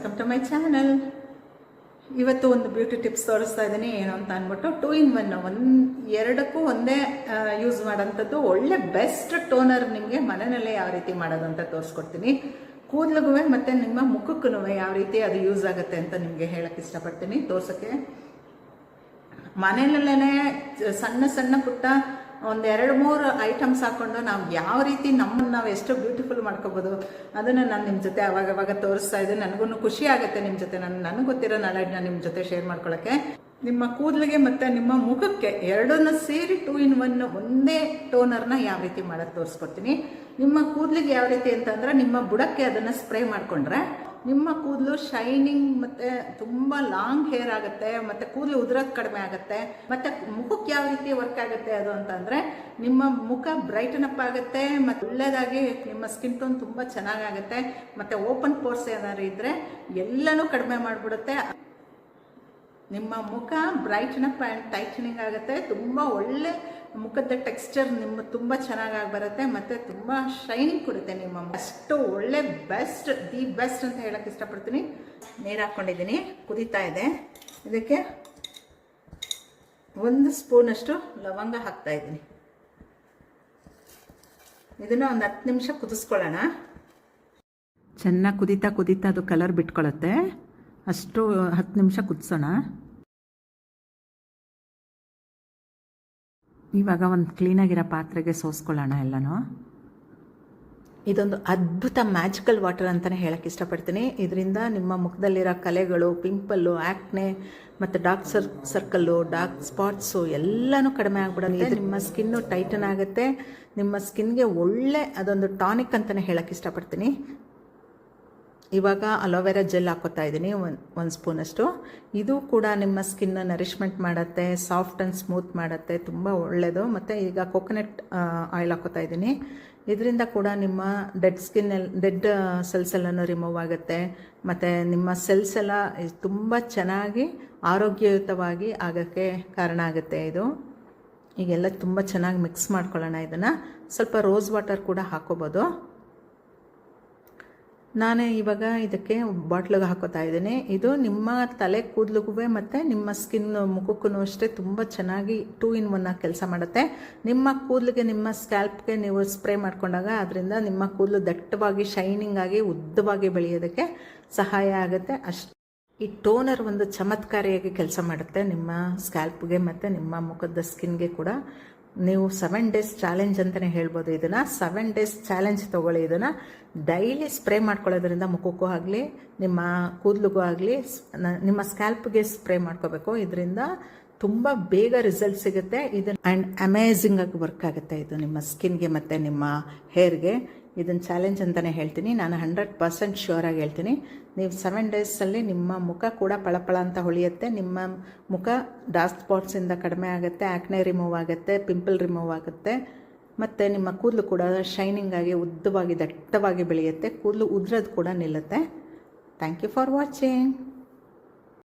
Welcome to my channel. ಇವತ್ತು ಒಂದು beauty tips ತೋರಿಸ್ತಾ ಇದ್ದೀನಿ. ಏನು ಅಂತ ಅಂದ್ಬಿಟ್ಟು 2 in 1 ಎರಡಕ್ಕೂ ಒಂದೇ ಯೂಸ್ ಮಾಡೋಂಥದ್ದು ಒಳ್ಳೆ ಬೆಸ್ಟ್ ಟೋನರ್ ನಿಮಗೆ ಮನೆಯಲ್ಲೇ ಯಾವ ರೀತಿ ಮಾಡೋದು ಅಂತ ತೋರಿಸ್ಕೊಡ್ತೀನಿ. ಕೂದಲಿಗೂ ಮತ್ತು ನಿಮ್ಮ ಮುಖಕ್ಕೂ ಯಾವ ರೀತಿ ಅದು ಯೂಸ್ ಆಗುತ್ತೆ ಅಂತ ನಿಮಗೆ ಹೇಳಕ್ಕೆ ಇಷ್ಟಪಡ್ತೀನಿ, ತೋರ್ಸೋಕ್ಕೆ. ಮನೆಯಲ್ಲೇ ಸಣ್ಣ ಸಣ್ಣ ಪುಟ್ಟ ಒಂದು 2-3 ಐಟಮ್ಸ್ ಹಾಕ್ಕೊಂಡು ನಾವು ಯಾವ ರೀತಿ ನಮ್ಮನ್ನು ನಾವು ಎಷ್ಟು ಬ್ಯೂಟಿಫುಲ್ ಮಾಡ್ಕೋಬೋದು ಅದನ್ನು ನಾನು ನಿಮ್ಮ ಜೊತೆ ಅವಾಗವಾಗ ತೋರಿಸ್ತಾ ಇದ್ದೆ. ನನಗೂ ಖುಷಿ ಆಗುತ್ತೆ ನಿಮ್ಮ ಜೊತೆ ನನಗೆ ಗೊತ್ತಿರೋ ನಾಲೆಡ್ಜನ್ನ ನಿಮ್ಮ ಜೊತೆ ಶೇರ್ ಮಾಡ್ಕೊಳ್ಳೋಕ್ಕೆ. ನಿಮ್ಮ ಕೂದಲಿಗೆ ಮತ್ತು ನಿಮ್ಮ ಮುಖಕ್ಕೆ ಎರಡನ್ನ ಸೇರಿ 2 in 1 ಒಂದೇ ಟೋನರ್ನ ಯಾವ ರೀತಿ ಮಾಡೋದು ತೋರಿಸ್ಕೊಡ್ತೀನಿ. ನಿಮ್ಮ ಕೂದಲಿಗೆ ಯಾವ ರೀತಿ ಅಂತಂದರೆ, ನಿಮ್ಮ ಬುಡಕ್ಕೆ ಅದನ್ನು ಸ್ಪ್ರೇ ಮಾಡಿಕೊಂಡ್ರೆ ನಿಮ್ಮ ಕೂದಲು ಶೈನಿಂಗ್ ಮತ್ತು ತುಂಬ ಲಾಂಗ್ ಹೇರ್ ಆಗುತ್ತೆ, ಮತ್ತು ಕೂದಲು ಉದುರೋದು ಕಡಿಮೆ ಆಗುತ್ತೆ. ಮತ್ತು ಮುಖಕ್ಕೆ ಯಾವ ರೀತಿ ವರ್ಕ್ ಆಗುತ್ತೆ ಅದು ಅಂತಂದರೆ, ನಿಮ್ಮ ಮುಖ ಬ್ರೈಟನ್ ಅಪ್ ಆಗುತ್ತೆ ಮತ್ತು ಒಳ್ಳೆಯದಾಗಿ ನಿಮ್ಮ ಸ್ಕಿನ್ ಟೋನ್ ತುಂಬ ಚೆನ್ನಾಗಾಗುತ್ತೆ. ಮತ್ತು ಓಪನ್ ಪೋರ್ಸ್ ಏನಾದ್ರು ಇದ್ದರೆ ಎಲ್ಲನೂ ಕಡಿಮೆ ಮಾಡಿಬಿಡುತ್ತೆ. ನಿಮ್ಮ ಮುಖ ಬ್ರೈಟನ್ ಅಪ್ ಆ್ಯಂಡ್ ಟೈಟನಿಂಗ್ ಆಗುತ್ತೆ. ತುಂಬ ಒಳ್ಳೆ ಮುಖದ ಟೆಕ್ಸ್ಚರ್ ನಿಮ್ಮ ತುಂಬ ಚೆನ್ನಾಗಿ ಬರುತ್ತೆ ಮತ್ತು ತುಂಬ ಶೈನಿಂಗ್ ಕೊಡುತ್ತೆ ನಿಮ್ಮ. ಅಷ್ಟು ಒಳ್ಳೆ ದಿ ಬೆಸ್ಟ್ ಅಂತ ಹೇಳಕ್ಕೆ ಇಷ್ಟಪಡ್ತೀನಿ. ನೀರು ಹಾಕ್ಕೊಂಡಿದ್ದೀನಿ, ಕುದೀತಾ ಇದೆ. ಇದಕ್ಕೆ 1 ಸ್ಪೂನಷ್ಟು ಲವಂಗ ಹಾಕ್ತಾ ಇದ್ದೀನಿ. ಇದನ್ನು ಒಂದು 10 ನಿಮಿಷ ಕುದಿಸ್ಕೊಳ್ಳೋಣ. ಚೆನ್ನಾಗಿ ಕುದೀತಾ ಅದು ಕಲರ್ ಬಿಟ್ಕೊಳ್ಳುತ್ತೆ. ಅಷ್ಟು 10 ನಿಮಿಷ ಕುದಿಸೋಣ. ಇವಾಗ ಒಂದು ಕ್ಲೀನಾಗಿರೋ ಪಾತ್ರೆಗೆ ಸೋಸ್ಕೊಳ್ಳೋಣ ಎಲ್ಲನೂ. ಇದೊಂದು ಅದ್ಭುತ ಮ್ಯಾಜಿಕಲ್ ವಾಟರ್ ಅಂತಲೇ ಹೇಳಕ್ಕೆ ಇಷ್ಟಪಡ್ತೀನಿ. ಇದರಿಂದ ನಿಮ್ಮ ಮುಖದಲ್ಲಿರೋ ಕಲೆಗಳು, ಪಿಂಪಲ್ಲು, ಆ್ಯಕ್ನೆ ಮತ್ತು ಡಾರ್ಕ್ ಸರ್ಕಲ್ಲು, ಡಾರ್ಕ್ ಸ್ಪಾಟ್ಸು ಎಲ್ಲನೂ ಕಡಿಮೆ ಆಗಿಬಿಡುತ್ತೆ. ನಿಮ್ಮ ಸ್ಕಿನ್ನು ಟೈಟನ್ ಆಗುತ್ತೆ. ನಿಮ್ಮ ಸ್ಕಿನ್ಗೆ ಒಳ್ಳೆ ಅದೊಂದು ಟಾನಿಕ್ ಅಂತಲೇ ಹೇಳಕ್ಕೆ ಇಷ್ಟಪಡ್ತೀನಿ. ಇವಾಗ ಅಲೋವೆರಾ ಜೆಲ್ ಹಾಕೋತಾ ಇದ್ದೀನಿ, 1 ಸ್ಪೂನಷ್ಟು. ಇದು ಕೂಡ ನಿಮ್ಮ ಸ್ಕಿನ್ನ ನರಿಷ್ಮೆಂಟ್ ಮಾಡುತ್ತೆ, ಸಾಫ್ಟ್ ಆ್ಯಂಡ್ ಸ್ಮೂತ್ ಮಾಡುತ್ತೆ, ತುಂಬ ಒಳ್ಳೆಯದು. ಮತ್ತು ಈಗ ಕೊಕೊನಟ್ ಆಯಿಲ್ ಹಾಕೋತಾ ಇದ್ದೀನಿ. ಇದರಿಂದ ಕೂಡ ನಿಮ್ಮ ಡೆಡ್ ಸೆಲ್ಸ್ ಎಲ್ಲನೂ ರಿಮೂವ್ ಆಗುತ್ತೆ. ಮತ್ತು ನಿಮ್ಮ ಸೆಲ್ಸ್ ಎಲ್ಲ ತುಂಬ ಚೆನ್ನಾಗಿ ಆರೋಗ್ಯಯುತವಾಗಿ ಆಗೋಕ್ಕೆ ಕಾರಣ ಆಗುತ್ತೆ ಇದು. ಈಗೆಲ್ಲ ತುಂಬ ಚೆನ್ನಾಗಿ ಮಿಕ್ಸ್ ಮಾಡ್ಕೊಳ್ಳೋಣ. ಇದನ್ನು ಸ್ವಲ್ಪ ರೋಸ್ ವಾಟರ್ ಕೂಡ ಹಾಕೋಬೋದು. ನಾನು ಇವಾಗ ಇದಕ್ಕೆ ಬಾಟ್ಲಿಗೆ ಹಾಕೋತಾ ಇದ್ದೀನಿ. ಇದು ನಿಮ್ಮ ತಲೆ ಕೂದಲಿಗೂ ಮತ್ತು ನಿಮ್ಮ ಸ್ಕಿನ್ ಮುಖಕ್ಕೂ ಅಷ್ಟೇ ತುಂಬ ಚೆನ್ನಾಗಿ 2 in 1 ಕೆಲಸ ಮಾಡುತ್ತೆ. ನಿಮ್ಮ ಕೂದಲಿಗೆ, ನಿಮ್ಮ ಸ್ಕ್ಯಾಲ್ಪ್ಗೆ ನೀವು ಸ್ಪ್ರೇ ಮಾಡ್ಕೊಂಡಾಗ ಅದರಿಂದ ನಿಮ್ಮ ಕೂದಲು ದಟ್ಟವಾಗಿ ಶೈನಿಂಗ್ ಆಗಿ ಉದ್ದವಾಗಿ ಬೆಳೆಯೋದಕ್ಕೆ ಸಹಾಯ ಆಗುತ್ತೆ. ಈ ಟೋನರ್ ಒಂದು ಚಮತ್ಕಾರಿಯಾಗಿ ಕೆಲಸ ಮಾಡುತ್ತೆ ನಿಮ್ಮ ಸ್ಕ್ಯಾಲ್ಪ್ಗೆ ಮತ್ತು ನಿಮ್ಮ ಮುಖದ ಸ್ಕಿನ್ಗೆ ಕೂಡ. ನೀವು 7 days ಚಾಲೆಂಜ್ ಅಂತಲೇ ಹೇಳ್ಬೋದು ಇದನ್ನು. 7 days ಚಾಲೆಂಜ್ ತೊಗೊಳ್ಳಿ. ಇದನ್ನು ಡೈಲಿ ಸ್ಪ್ರೇ ಮಾಡ್ಕೊಳ್ಳೋದ್ರಿಂದ ಮುಖಕ್ಕೂ ಆಗಲಿ, ನಿಮ್ಮ ಕೂದಲಿಗೂ ಆಗಲಿ, ನಿಮ್ಮ ಸ್ಕ್ಯಾಲ್ಪ್ಗೆ ಸ್ಪ್ರೇ ಮಾಡ್ಕೋಬೇಕು. ಇದರಿಂದ ತುಂಬ ಬೇಗ ರಿಸಲ್ಟ್ ಸಿಗುತ್ತೆ. ಇದನ್ನು ಆ್ಯಂಡ್ ಅಮೇಝಿಂಗ್ ಆಗಿ ವರ್ಕ್ ಆಗುತ್ತೆ ಇದು ನಿಮ್ಮ ಸ್ಕಿನ್ಗೆ ಮತ್ತು ನಿಮ್ಮ ಹೇರ್ಗೆ. ಇದನ್ನು ಚಾಲೆಂಜ್ ಅಂತಲೇ ಹೇಳ್ತೀನಿ. ನಾನು 100% ಶ್ಯೂರಾಗಿ ಹೇಳ್ತೀನಿ. ನೀವು 7 ಡೇಸಲ್ಲಿ ನಿಮ್ಮ ಮುಖ ಕೂಡ ಪಳಪಳ ಅಂತ ಹೊಳೆಯುತ್ತೆ. ನಿಮ್ಮ ಮುಖ ಡಾರ್ಕ್ ಸ್ಪಾಟ್ಸಿಂದ ಕಡಿಮೆ ಆಗುತ್ತೆ, ಆ್ಯಕ್ನೆ ರಿಮೂವ್ ಆಗುತ್ತೆ, ಪಿಂಪಲ್ ರಿಮೂವ್ ಆಗುತ್ತೆ. ಮತ್ತು ನಿಮ್ಮ ಕೂದಲು ಕೂಡ ಶೈನಿಂಗ್ ಆಗಿ ಉದ್ದವಾಗಿ ದಟ್ಟವಾಗಿ ಬೆಳೆಯುತ್ತೆ. ಕೂದಲು ಉದ್ರೋದು ಕೂಡ ನಿಲ್ಲುತ್ತೆ. Thank you for watching.